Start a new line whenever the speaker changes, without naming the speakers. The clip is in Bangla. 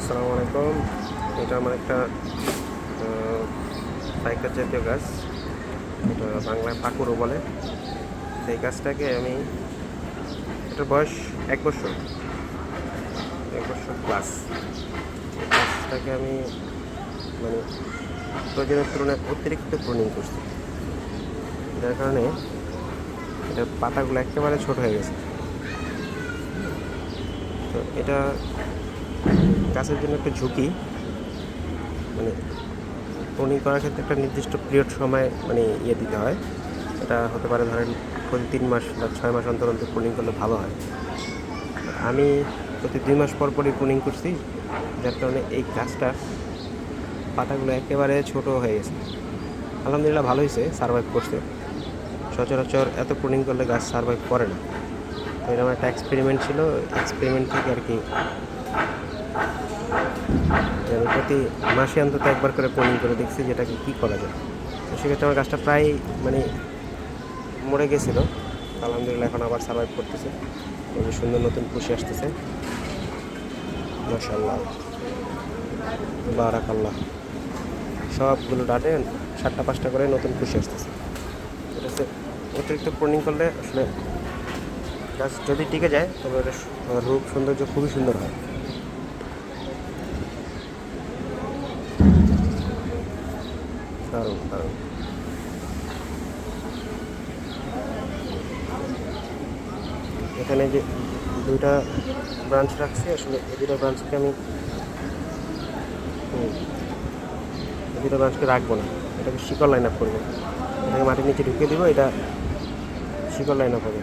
আসসালামু আলাইকুম। এটা আমার একটা ফাইকাস জাতীয় গাছ, এটা বাংলায় পাকুড়ও বলে। এই গাছটাকে আমি, এটার বয়স 1 বছর, 1 বছর প্লাস। এই গাছটাকে আমি মানে প্রয়োজনের তুলনায় অতিরিক্ত প্রুনিং করছি, যার কারণে এটার পাতাগুলো একেবারে ছোট হয়ে গেছে। তো এটা গাছের জন্য একটা ঝুঁকি, মানে প্রুনিং করার ক্ষেত্রে একটা নির্দিষ্ট পিরিয়ড সময় দিতে হয়। এটা হতে পারে ধরেন প্রতি 3 মাস বা 6 মাস অন্তর অন্তর প্রুনিং করলে ভালো হয়। আমি প্রতি 2 মাস পর পরই প্রুনিং করছি, যার কারণে এই গাছটার পাতাগুলো একেবারে ছোট হয়ে গেছে। আলহামদুলিল্লাহ ভালো হয়েছে, সারভাইভ করছে। সচরাচর এত প্রুনিং করলে গাছ সারভাইভ করে না। তো এটা আমার একটা এক্সপেরিমেন্ট ছিল, এক্সপেরিমেন্ট থেকে আর কি আমি প্রতি মাসে অন্তত একবার করে প্রুনিং করে দেখছি যেটাকে কী করা যায়। তো সেক্ষেত্রে আমার গাছটা প্রায় মরে গেছিলো। আলহামদুলিল্লাহ এখন আবার সারভাইভ করতেছে, খুবই সুন্দর নতুন পুষে আসতেছে। মাশাআল্লাহ, বারাকাল্লাহ। সবগুলো ডাটে 7টা 5টা করে নতুন পুষে আসতেছে। এটা হচ্ছে অতিরিক্ত প্রুনিং করলে আসলে গাছ যদি টিকে যায় তবে এটা রূপ সৌন্দর্য খুবই সুন্দর হয়। দারুণ দারুণ। এখানে যে 2টা ব্রাঞ্চ রাখছি, আসলে এই 2টা ব্রাঞ্চকে আমি এই 2টা ব্রাঞ্চকে রাখবো না, এটাকে শিকড় লাইন আপ করবো। এটাকে মাটির নিচে ঢুকিয়ে দিব, এটা শিকড় লাইন আপ হবে।